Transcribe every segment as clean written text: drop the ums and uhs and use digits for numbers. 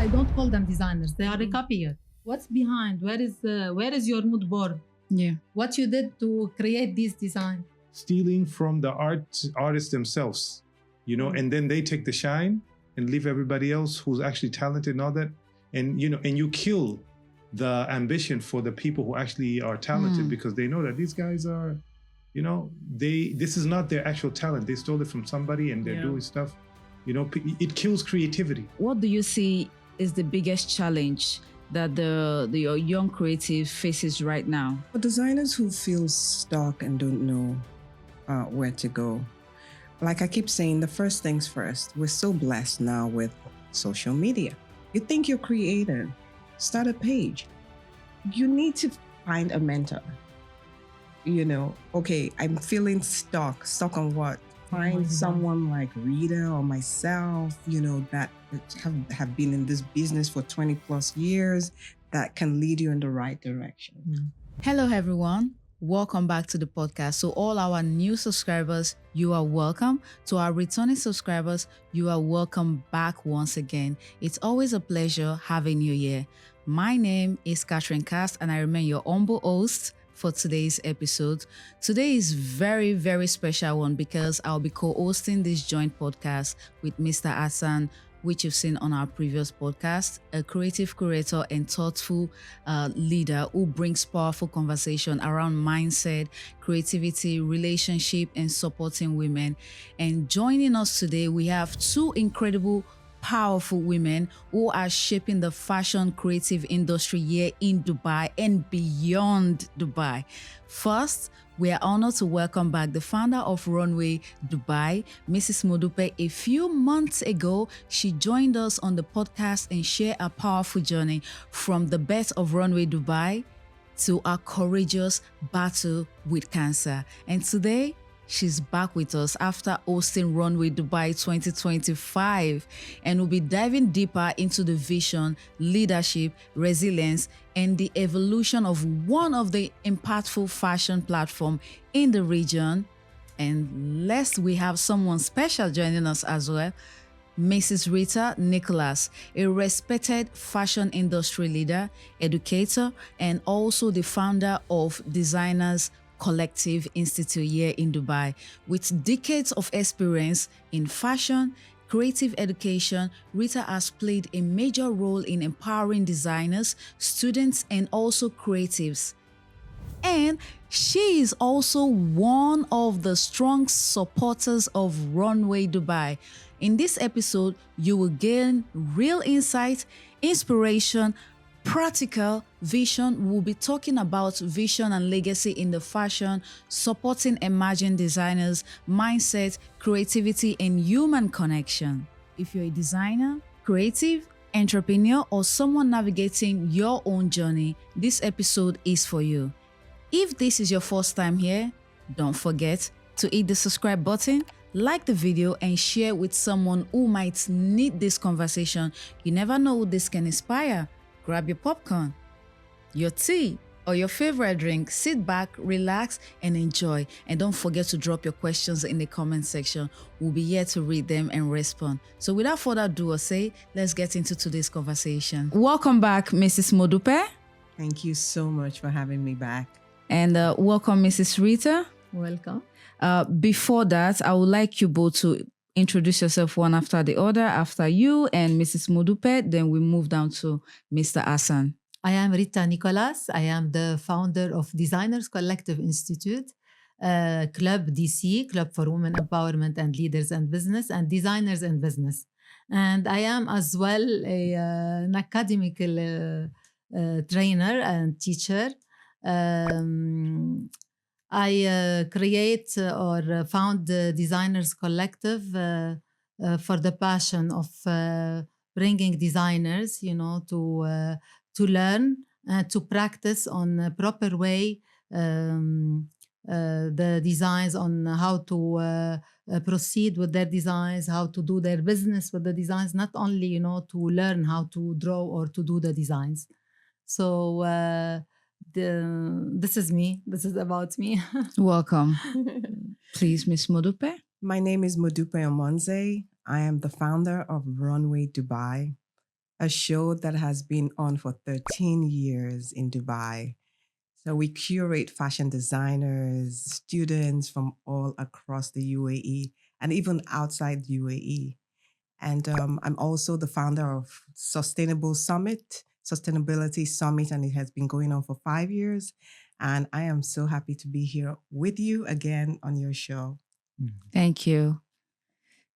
don't call them designers. They are a copier. What's behind? Where is your mood board? Yeah. What you did to create this design? Stealing from the artists themselves, and then they take the shine and leave everybody else who's actually talented and all that. And, and you kill the ambition for the people who actually are talented because they know that these guys are, this is not their actual talent. They stole it from somebody and they're doing stuff. It kills creativity. What do you see is the biggest challenge that the young creative faces right now? For designers who feel stuck and don't know where to go, like I keep saying, the first things first, we're so blessed now with social media. You think you're creative, start a page. You need to find a mentor. Okay, I'm feeling stuck on what? Find someone like Rita or myself, that have been in this business for 20 plus years that can lead you in the right direction. Hello, everyone. Welcome back to the podcast. So all our new subscribers, you are welcome. To our returning subscribers, you are welcome back once again. It's always a pleasure having you here. My name is Kaatz and I remain your humble host for today's episode. Today is very, very special one because I'll be co-hosting this joint podcast with Mr. Hassan, which you've seen on our previous podcast, a creative curator and thoughtful leader who brings powerful conversation around mindset, creativity, relationship, and supporting women. And joining us today, we have two incredible powerful women who are shaping the fashion creative industry here in Dubai and beyond Dubai. First, we are honored to welcome back the founder of Runway Dubai, Mrs. Modupe. A few months ago, she joined us on the podcast and shared a powerful journey from the birth of Runway Dubai to a courageous battle with cancer. And today, she's back with us after hosting Runway Dubai 2025, and we'll be diving deeper into the vision, leadership, resilience, and the evolution of one of the impactful fashion platforms in the region. And lest we have someone special joining us as well, Mrs. Rita Nicholas, a respected fashion industry leader, educator, and also the founder of Designers Collective Institute here in Dubai. With decades of experience in fashion, creative education, Rita has played a major role in empowering designers, students, and also creatives. And she is also one of the strong supporters of Runway Dubai. In this episode, you will gain real insight, inspiration, practical vision. We'll be talking about vision and legacy in the fashion, supporting emerging designers, mindset, creativity, and human connection. If you're a designer, creative, entrepreneur, or someone navigating your own journey, this episode is for you. If this is your first time here, don't forget to hit the subscribe button, like the video, and share with someone who might need this conversation. You never know who this can inspire. Grab your popcorn, your tea, or your favorite drink. Sit back, relax, and enjoy. And don't forget to drop your questions in the comment section. We'll be here to read them and respond. So without further ado or say, let's get into today's conversation. Welcome back, Mrs. Modupe. Thank you so much for having me back. And welcome, Mrs. Rita. Welcome. Before that, I would like you both to introduce yourself one after the other, after you and Mrs. Modupe, then we move down to Mr. Hassan. I am Rita Nicholas. I am the founder of Designers Collective Institute, Club DC, Club for Women Empowerment and Leaders and Business, and Designers and Business. And I am as well an academical trainer and teacher. I create or found the Designers Collective for the passion of bringing designers, to learn and to practice on a proper way the designs, on how to proceed with their designs, how to do their business with the designs, not only, to learn how to draw or to do the designs. So this is me. This is about me. Welcome. Please, Miss Modupe. My name is Modupe Omonze. I am the founder of Runway Dubai. a show that has been on for 13 years in Dubai. So we curate fashion designers, students from all across the UAE and even outside UAE. And I'm also the founder of Sustainability Summit, and it has been going on for 5 years. And I am so happy to be here with you again on your show. Thank you.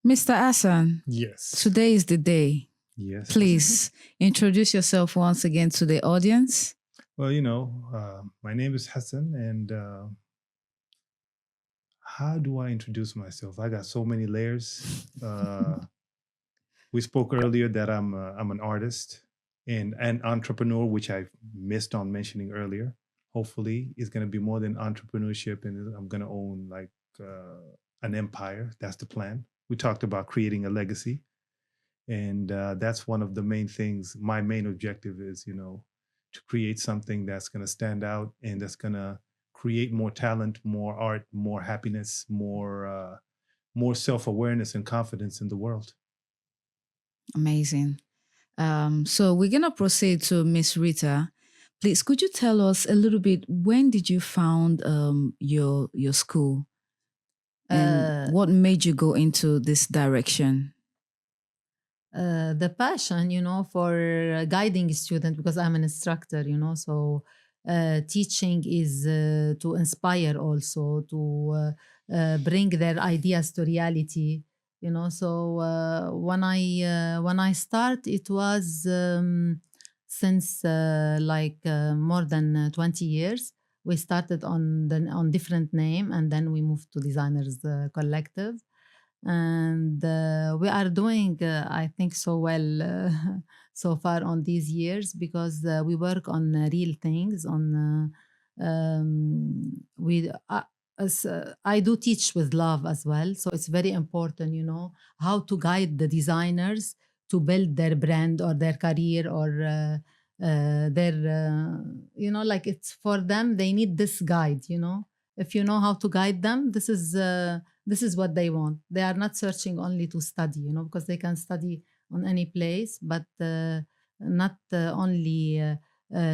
Mr. Hassan, Yes. today is the day. Yes. Please introduce yourself once again to the audience. Well, my name is Hassan, and how do I introduce myself? I got so many layers. We spoke earlier that I'm an artist and an entrepreneur, which I missed on mentioning earlier. Hopefully, it's going to be more than entrepreneurship, and I'm going to own like an empire. That's the plan. We talked about creating a legacy, and that's one of the main things. My main objective is, to create something that's going to stand out and that's going to create more talent, more art, more happiness, more self-awareness and confidence in the world. Amazing. So we're going to proceed to Miss Rita. Please, could you tell us a little bit, when did you found your school? And what made you go into this direction? The passion, for guiding students, because I'm an instructor, so teaching is to inspire also, to bring their ideas to reality, So when I start, it was since more than 20 years. We started on different name, and then we moved to Designers Collective. And we are doing, I think, so well so far on these years, because we work on real things. I do teach with love as well, so it's very important, how to guide the designers to build their brand or their career or like it's for them. They need this guide, If you know how to guide them, this is what they want. They are not searching only to study, because they can study on any place, but not only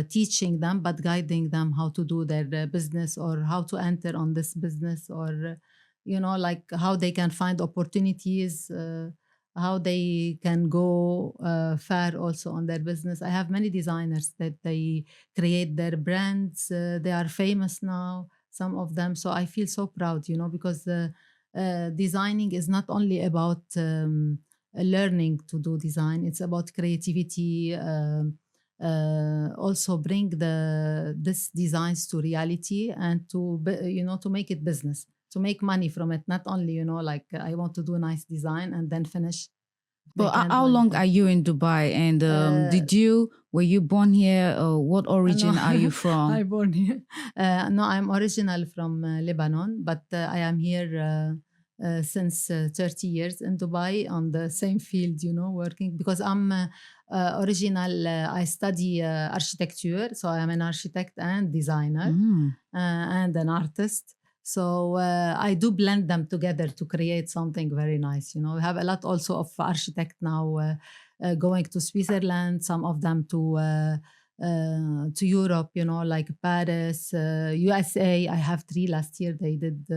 teaching them, but guiding them how to do their business, or how to enter on this business, or, like how they can find opportunities, how they can go far also on their business. I have many designers that they create their brands. They are famous now, some of them. So I feel so proud, because designing is not only about learning to do design. It's about creativity. Also bring this designs to reality, and to make it business, to make money from it. Not only like I want to do a nice design and then finish. But how long are you in Dubai? And were you born here? What origin are you from? I'm born here. No, I'm original from Lebanon, but I am here since 30 years in Dubai on the same field, working, because I'm original. I study architecture, so I am an architect and designer and an artist. So I do blend them together to create something very nice. We have a lot also of architects now going to Switzerland, some of them to Europe, like Paris, USA. I have 3 last year. They did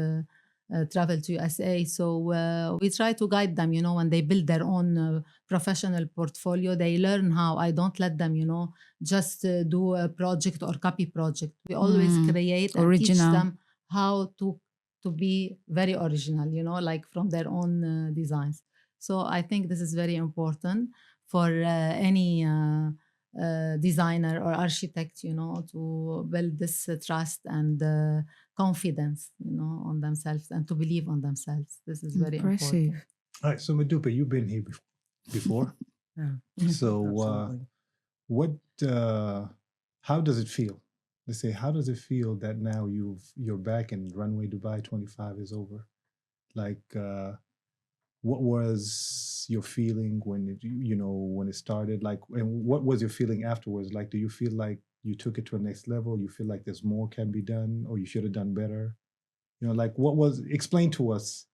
travel to USA. So we try to guide them, when they build their own professional portfolio. They learn how. I don't let them, just do a project or copy project. We always create and teach them how to be very original, like from their own designs. So I think this is very important for any designer or architect, to build this trust and confidence, on themselves, and to believe on themselves. This is very important. All right, so Modupe, you've been here before. Yeah. So how does it feel? Let's say, how does it feel that now you're back and Runway Dubai 25 is over? Like, what was your feeling when it started? Like, and what was your feeling afterwards? Like, do you feel like you took it to a next level? You feel like there's more can be done, or you should have done better? Like, explain to us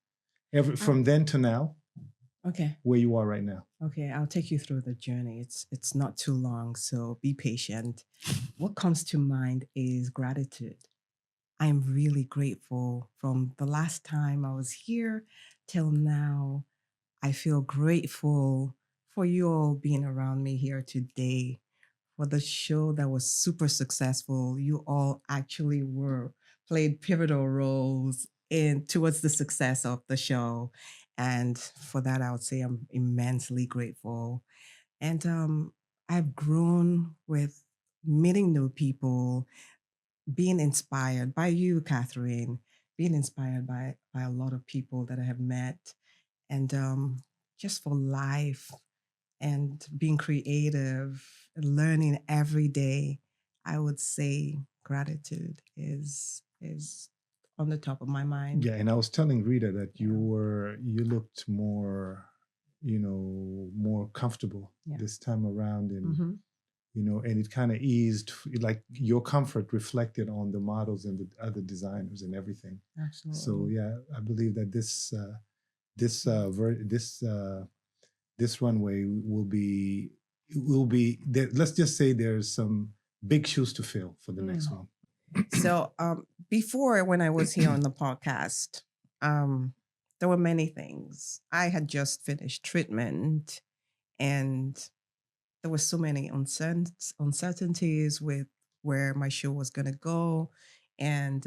from then to now. Okay. where you are right now? Okay, I'll take you through the journey. It's not too long, so be patient. What comes to mind is gratitude. I'm really grateful from the last time I was here till now. I feel grateful for you all being around me here today, for the show that was super successful. You all actually played pivotal roles in towards the success of the show. And for that, I would say I'm immensely grateful. And I've grown with meeting new people, being inspired by you, Catherine, being inspired by a lot of people that I have met, and just for life and being creative and learning every day. I would say gratitude is on the top of my mind. Yeah, and I was telling Rita that Yeah. you looked more, more comfortable Yeah. this time around, and Mhm. and it kind of eased, like your comfort reflected on the models and the other designers and everything. Absolutely. So yeah, I believe that this runway will be there. Let's just say there's some big shoes to fill for the next one. So before, when I was here on the podcast, there were many things. I had just finished treatment, and there were so many uncertainties with where my show was going to go, and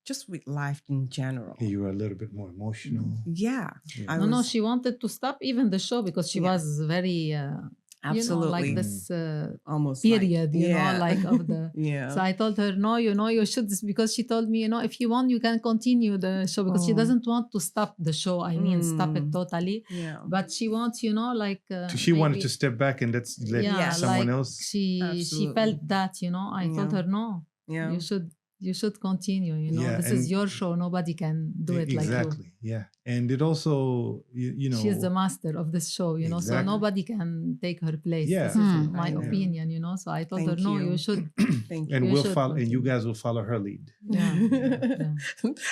just with life in general. You were a little bit more emotional. Yeah. Yeah. No, she wanted to stop even the show because she Yeah. was very, Absolutely. like this Almost period, like of the. Yeah. So I told her, no, you should, because she told me, if you want, you can continue the show, because she Oh. doesn't want to stop the show. I mean, stop it Mm. totally. Yeah. But she wants, like. She wanted maybe- to step back and let yeah, someone like else. She Absolutely. felt that, I told Yeah. her, no, Yeah. you should continue. Yeah, this is and- your show. Nobody can do it like you. Exactly. Yeah, and it also She is the master of this show, so Exactly. nobody can take her place. Yeah. This is my I know. opinion, So I told Thank her, no, you. you should. Thank you. and You we'll should follow, and you continue. guys will follow her lead. Yeah,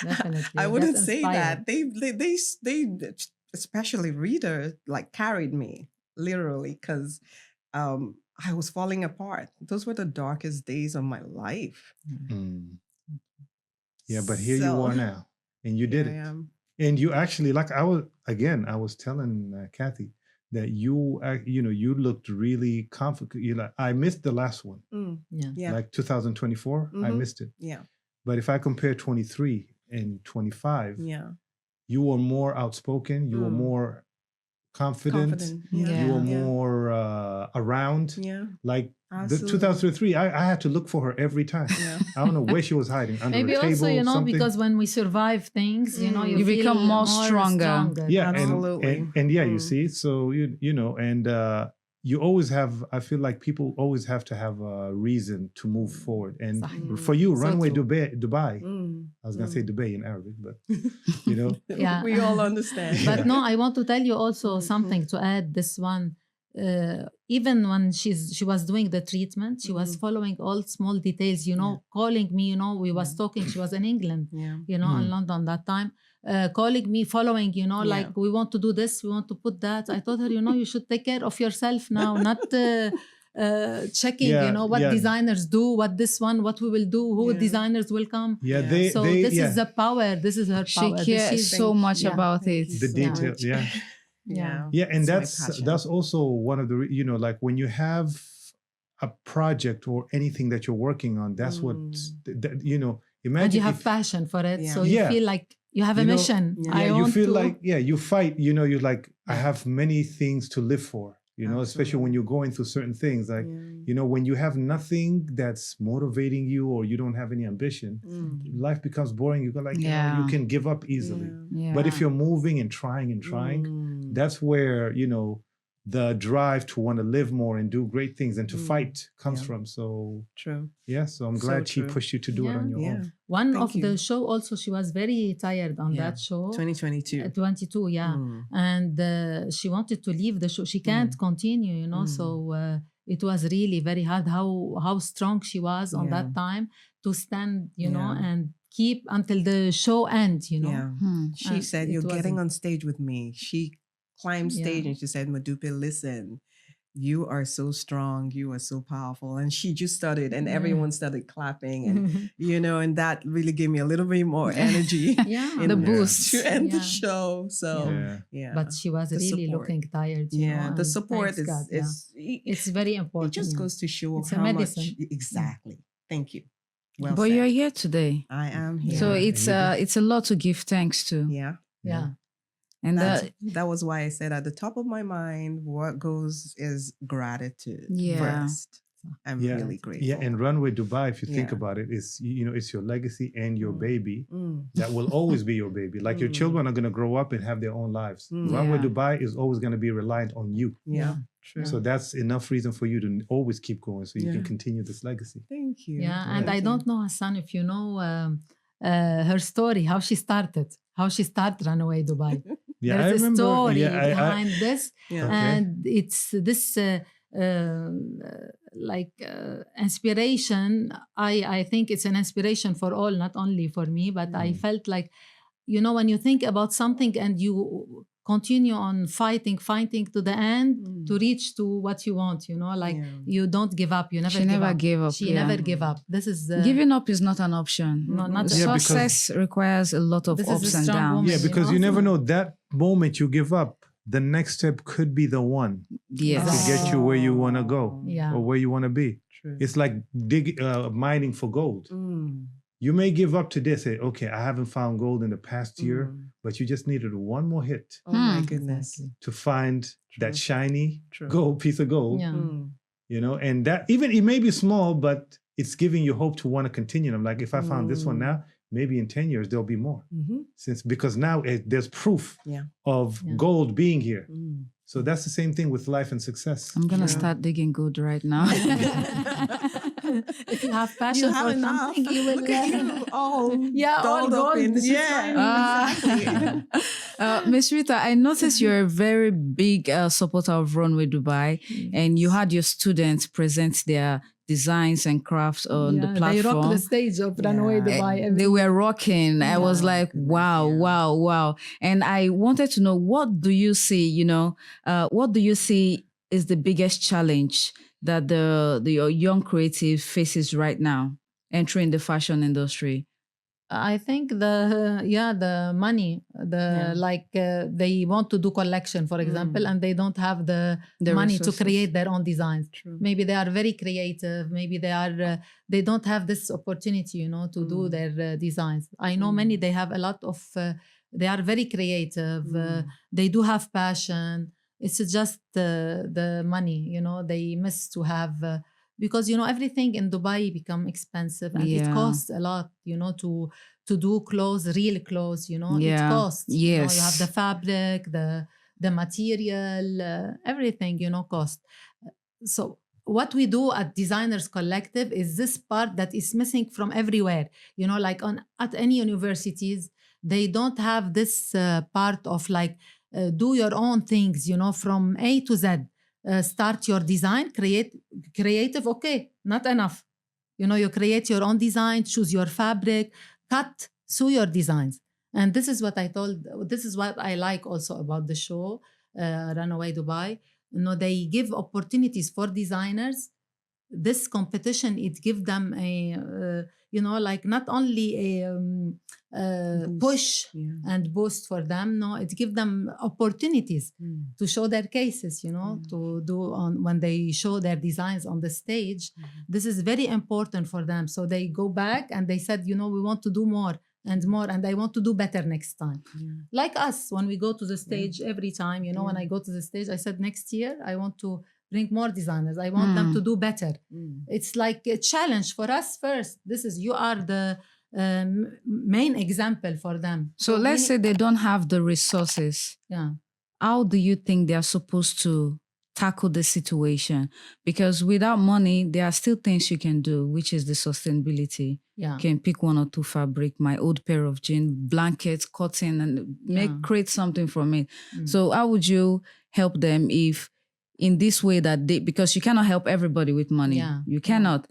definitely. I Get wouldn't say inspired. that. They especially Rita, like carried me literally, because I was falling apart. Those were the darkest days of my life. Mm. Yeah, but here you So, are now, and you did here I it. am. And you actually, like I was telling Kathy that you looked really confident. I missed the last one, Yeah. Yeah. like 2024. I Mhm. missed it. Yeah. But if I compare 23 and 25, Yeah. you were more outspoken. You were more confident. Yeah. You were Yeah. more around. Yeah. Like the Absolutely. 2003, I had to look for her every time. Yeah. I don't know where she was hiding, under Maybe a table, also, something. because when we survive things, you You feel become more stronger. Yeah, Absolutely. and yeah, you Mm. see, so and you always have. I feel like people always have to have a reason to move forward. And صحيح. for you, So Runway true. Dubai. I was gonna say Mm. Dubai in Arabic, but Yeah. We all understand. But no, I want to tell you also Mhm. something to add this one. Even when she was doing the treatment, she was Mhm. following all small details, calling me, we was Yeah. talking, she was in England, Yeah. in London that time, calling me, following, like, Yeah. we want to do this, we want to put that. I told her, you should take care of yourself now, not checking, Yeah, what yeah. designers do, what we will do, who Yeah. designers will come. yeah, Yeah. So this yeah, is the power. This is her She power. cares She's- so much yeah. about Thank it. you the so detail, much. yeah. Yeah. And It's my passion. that's also one of the like when you have a project or anything that you're working on, that's what imagine And you have if, passion for it, Yeah. so you Yeah. feel like you have a You know, mission. Yeah. I you want feel to. like you fight, you're like, I Yeah. have many things to live for, especially when you're going through certain things, like when you have nothing that's motivating you, or you don't have any ambition, life becomes boring. You go like, Yeah. you can give up easily. Yeah. But if you're moving and trying, that's where the drive to want to live more and do great things and to fight comes Yeah. from. So True. yeah, so I'm So glad she true. pushed you to do it on your Yeah. own. One Thank of you. the show also, she was very tired on Yeah. that show. 2022. 22, yeah. And she wanted to leave the show. She can't continue, So it was really very hard how strong she was on Yeah. that time to stand, Yeah. and keep until the show ends, Yeah. Hmm. She And said, it "You're getting wasn't- on stage with me." She climb stage, Yeah. and she said, "Modupe, listen, you are so strong, you are so powerful." And she just started, and Yeah. everyone started clapping, and and that really gave me a little bit more energy. Yeah. The in- boost. to end the Yeah. show. So yeah, But she was the really support. looking tired. Yeah, the and support thanks God, is it's very it important. just yeah. goes to show It's a how much medicine. exactly. Thank you. Well But said. you're here today. I am here. So Yeah. it's a lot to give thanks to. yeah. Yeah. And That was why I said at the top of my mind, what goes is gratitude Yeah. first. I'm Yeah. really grateful. Yeah, and Runway Dubai, if you think Yeah. about it, is it's your legacy and your baby Mm. that will always be your baby. Like your Mm. children are going to grow up and have their own lives. Mm. Runway Yeah. Dubai is always going to be reliant on you. Yeah, true. So that's enough reason for you to always keep going, so you can Yeah. continue this legacy. Thank you. Yeah, and Thank I you. don't know, Hassan, if you know her story, how she started Runaway Dubai. Yeah, I There's a remember. story Yeah, behind this, Yeah. Okay. and it's this inspiration. I think it's an inspiration for all, not only for me, but I felt like, when you think about something and you continue on fighting to the end to reach to what you want, Yeah. you don't give up. You never she give never up. gave up. She yeah. never gave up. This is Giving up is not an option. No, not Mhm. at Yeah, all. because- Success requires a lot of This is ups a and strong downs. woman. Yeah, you because know? you never know, that moment you give up, the next step could be the one Yes. to get you where you want to go Yeah. or where you want to be. True. It's like mining for gold. Mm. You may give up today, say, okay, I haven't found gold in the past year, Mm. but you just needed one more hit Oh my Hmm. goodness. Exactly. to find that True. shiny True. piece of gold. Yeah. Mm. And that, even it may be small, but it's giving you hope to want to continue. I'm like, if I found this one Mm. now, maybe in 10 years there'll be more. Mhm. Because now there's proof Yeah. of Yeah. gold being here. Mm. So that's the same thing with life and success. I'm gonna Yeah. start digging gold right now. If you have passion You have for enough. something, you will Look at you, all Yeah, all dolled up gold. in- This is yeah. fine. Exactly. Miss Rita, I noticed you're a very big supporter of Runway Dubai, and you had your students present their designs and crafts on the Yeah, they rock platform. the stage of Runway Yeah. Dubai. They were rocking. I was Yeah. like, Goodness, wow, yeah. wow, wow. And I wanted to know, what do you see, what do you see is the biggest challenge that the young creative faces right now entering the fashion industry? I think the money, they want to do collection, for example, and they don't have the money resources. to create their own designs. True. Maybe they are very creative. Maybe they don't have this opportunity, to do their designs. I know many, they have a lot of, they are very creative. They do have passion. It's just the money, they miss to have, because, everything in Dubai become expensive and it Yeah. costs a lot, to do clothes, real clothes, it Yeah. costs. Yes. You have the fabric, the material, everything, cost. So what we do at Designers Collective is this part that is missing from everywhere. Like at any universities, they don't have this part of do your own things, from A to Z. Start your design, creative, okay, not enough. You create your own design, choose your fabric, cut, sew your designs. And this is what I like also about the show, Runaway Dubai. They give opportunities for designers. This competition, it gives them a, not only a Boost. push Yeah. and boost for them. No, it gives them opportunities to show their cases, to do when they show their designs on the stage. This is very important for them. So they go back and they said, we want to do more and more, and I want to do better next time. Yeah. Like us, when we go to the stage every time, when I go to the stage, I said, next year, I want to bring more designers. I want them to do better. It's like a challenge for us first. You are the main example for them. So let's say they don't have the resources. Yeah. How do you think they are supposed to tackle the situation? Because without money, there are still things you can do, which is the sustainability. Yeah. You can pick one or two fabric, my old pair of jeans, blankets, cotton, and create something from it. So how would you help them if in this way because you cannot help everybody with money. Yeah. You cannot.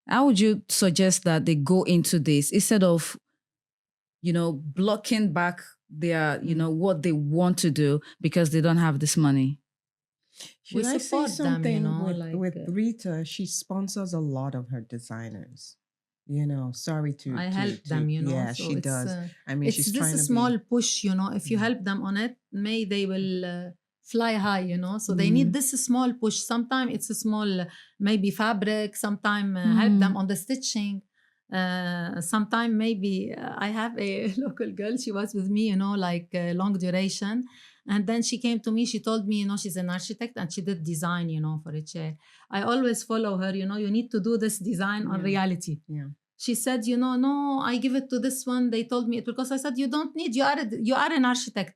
How would you suggest that they go into this instead of, blocking back their, what they want to do because they don't have this money. We Should I say support them, something with like, Rita? She sponsors a lot of her designers. Sorry to I help them, Yeah, so she it's, does. I mean, she's it's just trying a to small be. push, if you help them on it, they will fly high, so they need this small push. Sometimes it's a small, maybe fabric, sometimes help them on the stitching. Sometime maybe I have a local girl, she was with me, like long duration. And then she came to me, she told me, she's an architect and she did design, for a chair. I always follow her, you need to do this design on reality. Yeah. She said, no, I give it to this one. They told me it because I said, you don't need, you are an architect.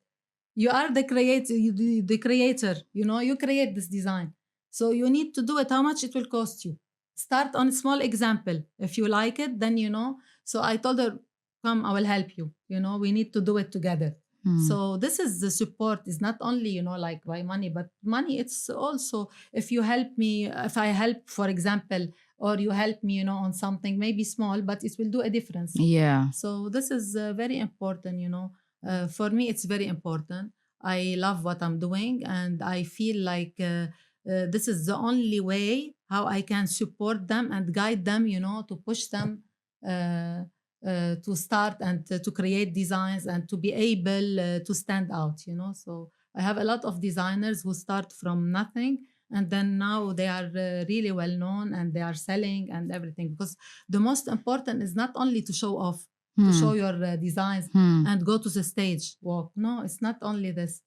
You are the creator, the creator, you create this design. So you need to do it. How much it will cost you? Start on a small example. If you like it, then, So I told her, come, I will help you. We need to do it together. So this is the support. It's not only, like by money, but money, it's also if you help me, if I help, for example, or you help me, on something, maybe small, but it will do a difference. Yeah. So this is very important, for me, it's very important. I love what I'm doing, and I feel like this is the only way how I can support them and guide them, to push them to start and to create designs and to be able to stand out, So I have a lot of designers who start from nothing, and then now they are really well known and they are selling and everything. Because the most important is not only to show off, to show your designs and go to the stage walk. No, it's not only this.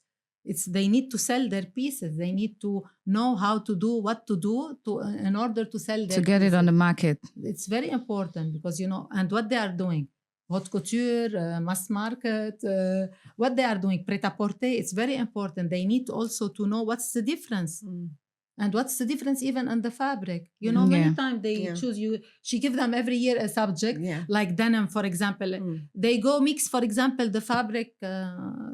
It's they need to sell their pieces. They need to know how to do what to do in order to sell their to get pieces. it on the market. It's very important because and what they are doing, haute couture, mass market, what they are doing, prêt-à-porter. It's very important. They need also to know what's the difference. And what's the difference even in the fabric? Many times they choose you. She give them every year a subject, like denim, for example. They go mix, for example, the fabric,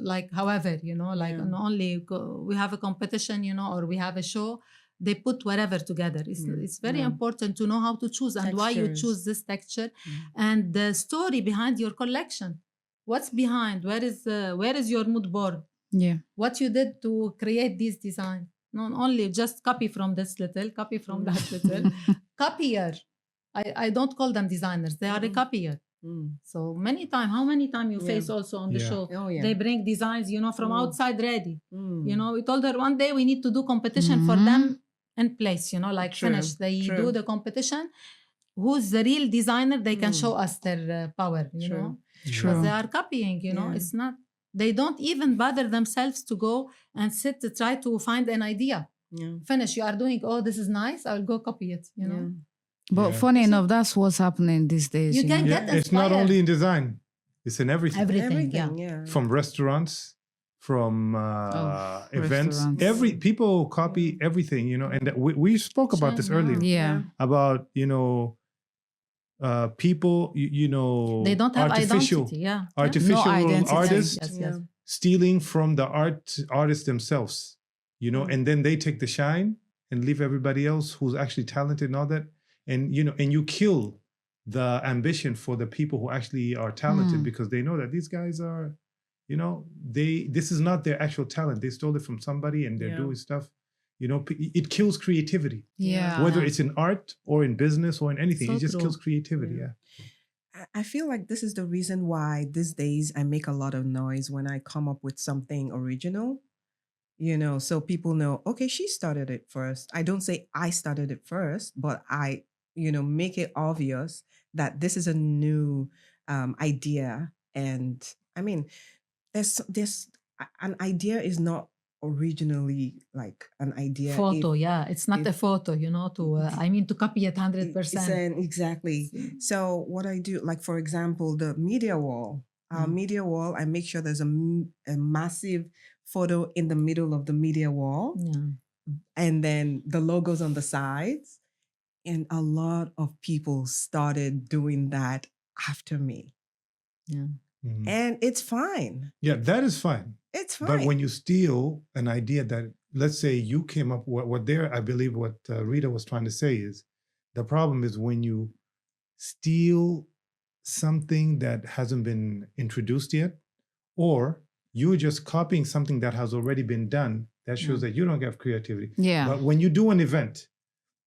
like however, like only we have a competition, or we have a show. They put whatever together. It's very important to know how to choose and why you choose this texture and the story behind your collection. What's behind? Where is your mood board? Yeah. What you did to create this design? Not only just copy from this little, copy from that little. Copier. I don't call them designers. They are a copier. So how many times you face also on the show? Oh, yeah. They bring designs, from outside ready. We told her one day we need to do competition for them in place, like finish. They do the competition. Who's the real designer? They can show us their power, know. Because they are copying, It's not. They don't even bother themselves to go and sit to try to find an idea. Finish. You are doing, this is nice. I'll go copy it, know. But funny enough, that's what's happening these days. You can get inspired. It's not only in design. It's in everything. Everything, yeah. From restaurants, from events. Restaurants. People copy everything, and we spoke about this earlier. Yeah. About, people, they don't have artificial, identity, artificial No identity. artists Yes. stealing from the artists themselves, and then they take the shine and leave everybody else who's actually talented and all that. And, and you kill the ambition for the people who actually are talented because they know that these guys are, this is not their actual talent. They stole it from somebody and they're doing stuff. It kills creativity. Yeah. Whether it's in art or in business or in anything, So it just true. kills creativity. I feel like this is the reason why these days I make a lot of noise when I come up with something original, so people know, okay, she started it first. I don't say I started it first, but I, make it obvious that this is a new idea. And I mean, there's an idea is not originally like an idea. Photo, it's not a photo, to copy it 100%. Exactly. So what I do, like for example, the media wall, media wall, I make sure there's a massive photo in the middle of the media wall, and then the logos on the sides. And a lot of people started doing that after me. And it's fine. Yeah, that is fine. It's fine. But when you steal an idea that, let's say you came up I believe what Rita was trying to say is, the problem is when you steal something that hasn't been introduced yet, or you're just copying something that has already been done. That shows that you don't have creativity. Yeah. But when you do an event,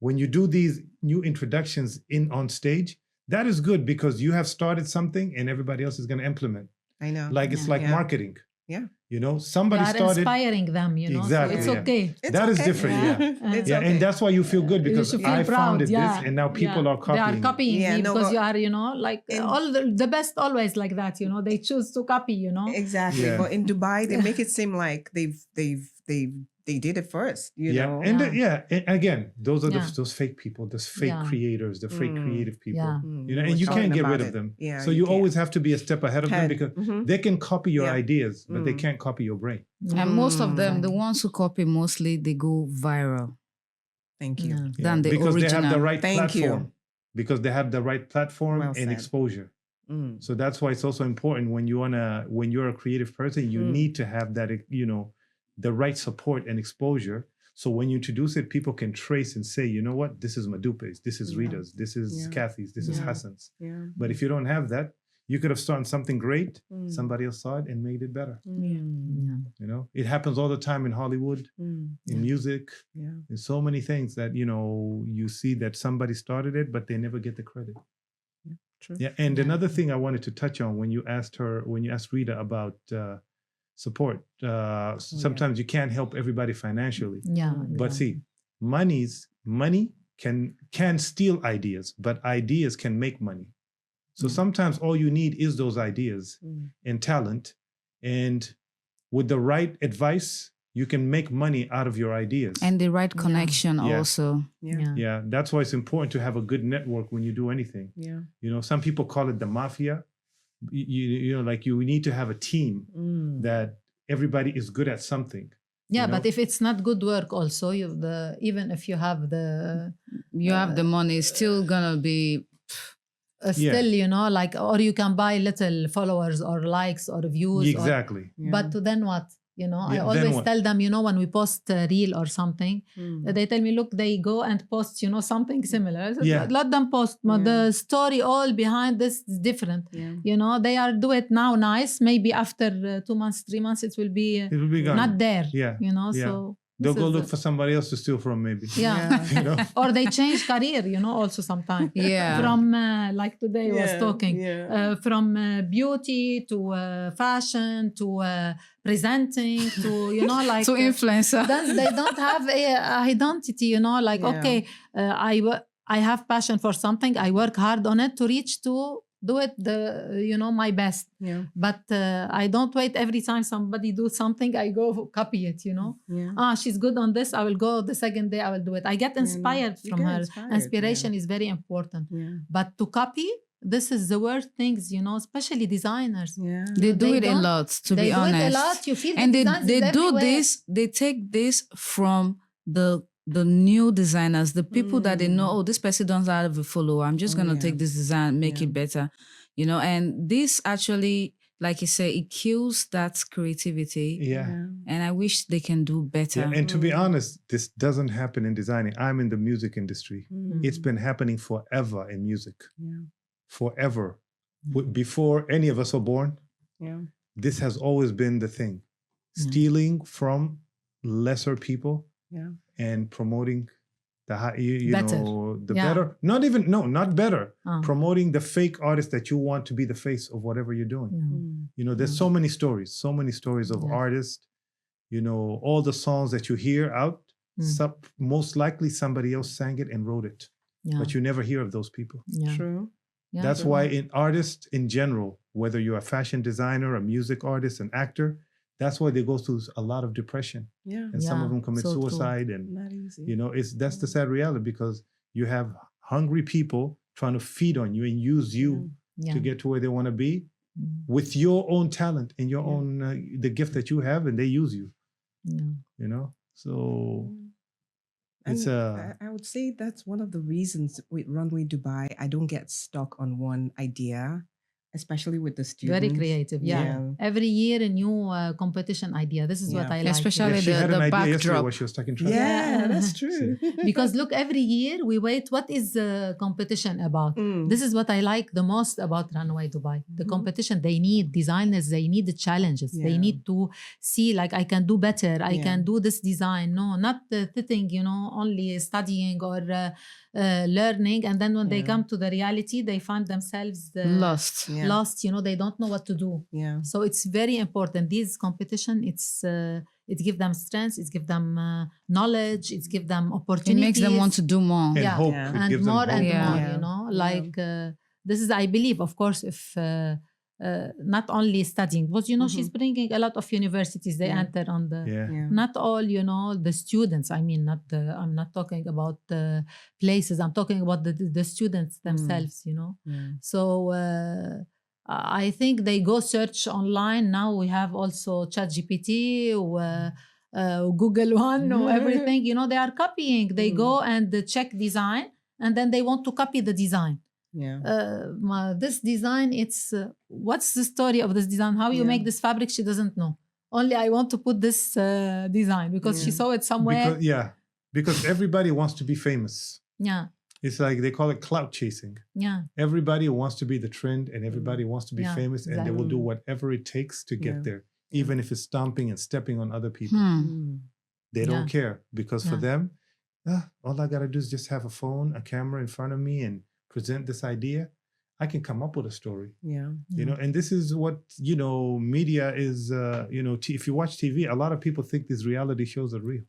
when you do these new introductions in on stage, that is good because you have started something and everybody else is going to implement. I know. Like it's like Yeah. marketing. Yeah. You know, You somebody are started. inspiring them, you know. Exactly, So it's yeah. okay. It's That is okay. different, yeah. It's Yeah, okay. and that's why you feel good You because should feel I proud, founded yeah, this and now people yeah. are copying. They are copying Yeah, me no, because but you are, you know, like in- all the best always like that, you know. They choose to copy, you know. Exactly. Yeah. But in Dubai, they make it seem like they did it first, you Yeah, know? and Yeah. and again, those are Yeah. those fake people, those fake Yeah. creators, the fake creative people. Yeah. You know, we and were you can't talking get rid about of it. them. Yeah, So you can't. always have to be a step ahead of them Head. because Mhm. they can copy your Yeah. ideas, but they Mm. can't copy your brain. And most of them, the Mm. ones who copy mostly, they go viral. Thank you. Yeah. Than the because they have the original. right Thank you. platform. Because they have the right platform Well and said. exposure. Mm. So that's why it's also important when you're a creative person, you Mm. need to have that, you know, the right support and exposure. So when you introduce it, people can trace and say, you know what, this is Modupe's, this is Yeah. Rita's, this is Yeah. Kathy's, this is Yeah. Hassan's. Yeah. But if you don't have that, you could have started something great. Mm. Somebody else saw it and made it better. Mm. Yeah. You know, it happens all the time in Hollywood, Mm. in music, Yeah. in so many things that, you know, you see that somebody started it, but they never get the credit. True. Yeah. And Yeah. another thing I wanted to touch on when you asked Rita about support, sometimes you can't help everybody financially. Yeah. But yeah. see, money can steal ideas, but ideas can make money. So Yeah. sometimes all you need is those ideas Mm. and talent. And with the right advice, you can make money out of your ideas. And the right Yeah. connection Yeah. also. Yeah. Yeah. yeah, that's why it's important to have a good network when you do anything. Yeah. You know, some people call it the mafia. You know, like you need to have a team Mm. that everybody is good at something. Yeah, you but know? if it's not good work, also even if you have the You have the money, it's still gonna be. Yeah. still, you know, like, or you can buy little followers or likes or views. Exactly. Yeah. But then what? You know, I Yeah, then always what? tell them, you know, when we post a reel or something, Mm. they tell me, look, they go and post, you know, something similar. I said, Yeah. Let them post. Yeah. The story all behind this is different. Yeah. You know, they are do it now nice. Maybe after 2 months, 3 months, it will be It will be gone. not there. Yeah. You know, Yeah. so They'll this go is look for somebody else to steal from, maybe. Yeah. You know? or they change career, you know, also sometimes. Yeah. From like today was talking, Yeah. from beauty to fashion to presenting to, you know, like To influencer. then they don't have a identity, you know, like, Yeah. okay, I have passion for something. I work hard on it to reach to do it you know, my best. Yeah. But I don't wait every time somebody do something, I go copy it, you know. Yeah. She's good on this, I will go the second day, I will do it. I get inspired You from get her. inspired, Inspiration is very important. Yeah. But to copy, this is the worst things, you know, especially designers. Yeah. They do They it a don't- lot, to They be do honest. it a lot. You feel And the designs they is do everywhere. this, they take this from the new designers, the people that they know, oh, this person doesn't have a follower. I'm just Oh, gonna yeah. take this design, make Yeah. it better. You know, and this actually, like you say, it kills that creativity. Yeah. And I wish they can do better. Yeah. And to be honest, this doesn't happen in designing. I'm in the music industry. Mm. It's been happening forever in music. Yeah. Forever. Before any of us were born, Yeah. this has always been the thing. Yeah. Stealing from lesser people Yeah. and promoting the high, you Better. know, the Yeah. better. Not better. Ah. Promoting the fake artist that you want to be the face of whatever you're doing. Yeah. Mm. You know, there's so many stories of Yeah. artists. You know, all the songs that you hear out, Mm. most likely somebody else sang it and wrote it, Yeah. but you never hear of those people. Yeah. True. Yeah. That's why in artists in general, whether you're a fashion designer, a music artist, an actor, that's why they go through a lot of depression, Yeah. and some of Yeah, them commit so true. suicide, and Not easy. you know, that's the sad reality because you have hungry people trying to feed on you and use you Yeah. to get to where they want to be Mm. with your own talent and your Yeah. own the gift that you have, and they use you. Yeah. You know, so And it's I would say that's one of the reasons with Runway Dubai, I don't get stuck on one idea. especially with the students. Very creative, yeah. Every year a new competition idea. This is what I like. Especially she had an the idea yesterday backdrop. where she was talking trash. Yeah, that's true. Because look, every year we wait, what is the competition about? This is what I like the most about Runway Dubai. The competition, they need designers, they need the challenges. They need to see, like, I can do better, I can do this design. No, not sitting, only studying or learning, and then when they come to the reality, they find themselves lost. Lost, they don't know what to do. So it's very important. These competition, it gives them strength, it gives them knowledge, it gives them opportunities. It makes them want to do more. And hope. And more and more, Like, this is, I believe, of course, if not only studying, but she's bringing a lot of universities, they enter on the, not all, the students, I mean, I'm not talking about the places, I'm talking about the students themselves, So I think they go search online. Now we have also ChatGPT, Google One, or everything, they are copying. They go and check design, and then they want to copy the design. This design, it's what's the story of this design? How you make this fabric? She doesn't know. Only I want to put this design because she saw it somewhere. Because everybody wants to be famous. It's like they call it clout chasing. Everybody wants to be the trend, and everybody wants to be famous, and they will do whatever it takes to get there, even if it's stomping and stepping on other people. They don't care, because for them, all I gotta do is just have a phone, a camera in front of me, and present this idea. I can come up with a story. And this is what media is. If you watch TV, a lot of people think these reality shows are real.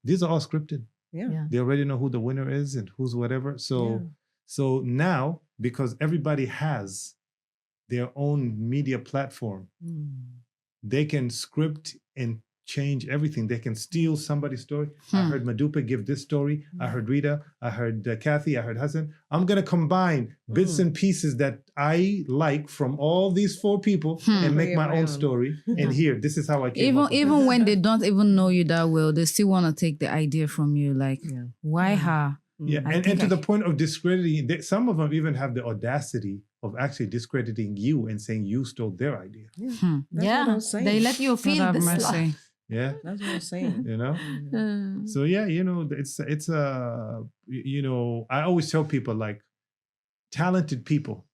These are all scripted. They already know who the winner is and who's whatever. So now, because everybody has their own media platform, they can script and change everything. They can steal somebody's story. I heard Modupe give this story. I heard Rita. I heard Kathy. I heard Hassan. I'm going to combine bits and pieces that I like from all these 4 people and make my own story. And here, this is how I came up with even when they don't even know you that well, they still want to take the idea from you. Like, why her? And to the point of discrediting, some of them even have the audacity of actually discrediting you and saying you stole their idea. They let you feel this life. That's what I'm saying. So it's I always tell people, like, talented people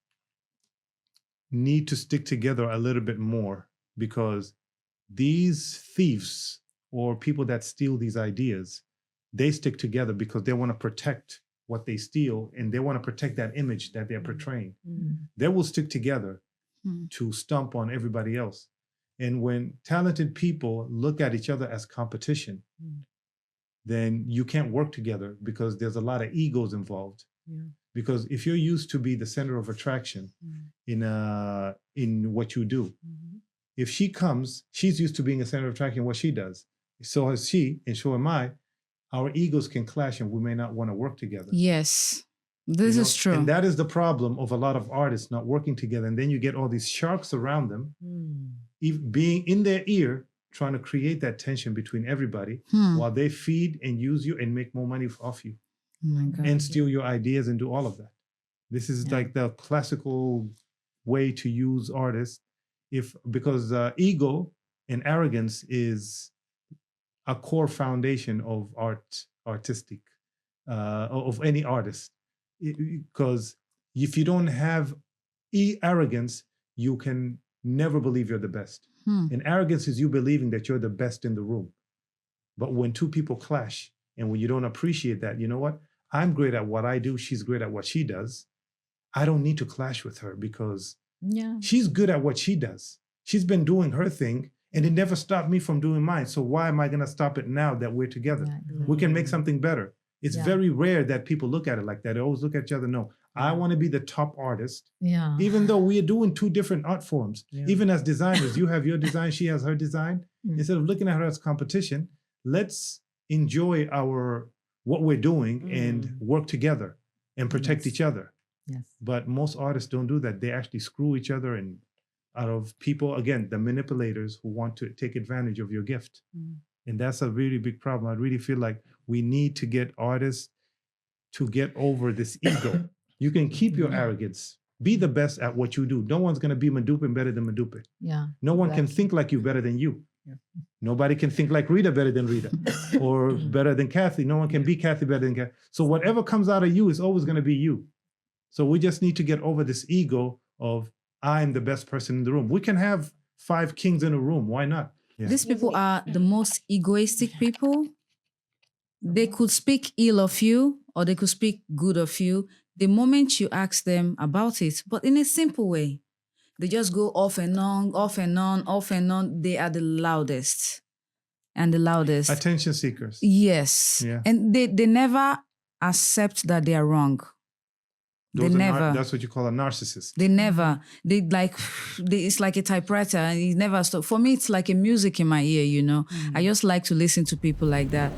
need to stick together a little bit more, because these thieves or people that steal these ideas, they stick together because they want to protect what they steal, and they want to protect that image that they're portraying. They will stick together to stomp on everybody else. And when talented people look at each other as competition, then you can't work together, because there's a lot of egos involved. Because if you're used to be the center of attraction in what you do, if she comes, she's used to being a center of attraction in what she does. So is she, and so am I. Our egos can clash, and we may not want to work together. Yes. This is true. And that is the problem of a lot of artists not working together. And then you get all these sharks around them, being in their ear, trying to create that tension between everybody while they feed and use you and make more money off you. And steal your ideas and do all of that. This is like the classical way to use artists, because ego and arrogance is a core foundation of artistic, of any artist. Because if you don't have arrogance, you can never believe you're the best. And arrogance is you believing that you're the best in the room. But when 2 people clash, and when you don't appreciate that, you know what? I'm great at what I do. She's great at what she does. I don't need to clash with her, because she's good at what she does. She's been doing her thing, and it never stopped me from doing mine. So why am I going to stop it now that we're together? We can make something better. It's very rare that people look at it like that. They always look at each other. No, I want to be the top artist. Even though we are doing 2 different art forms. Even as designers, you have your design, she has her design. Instead of looking at her as competition, let's enjoy what we're doing and work together and protect each other. But most artists don't do that. They actually screw each other and out of people, again, the manipulators who want to take advantage of your gift. And that's a really big problem. I really feel like we need to get artists to get over this ego. You can keep your arrogance, Be the best at what you do. No one's going to be Modupe better than Modupe. Yeah. No one can exactly. think like you better than you. Yeah. Nobody can think like Rita better than Rita or better than Kathy. No one can be Kathy better than Kathy. So whatever comes out of you is always going to be you. So we just need to get over this ego of I'm the best person in the room. We can have 5 kings in a room. Why not? Yeah. These people are the most egoistic people. They could speak ill of you or they could speak good of you the moment you ask them about it, but in a simple way. They just go off and on, off and on, off and on. They are the loudest and the loudest. Attention seekers. Yes. Yeah. And they never accept that they are wrong. That's what you call a narcissist. They never. It's like a typewriter and it never stops. For me, it's like a music in my ear, you know. I just like to listen to people like that.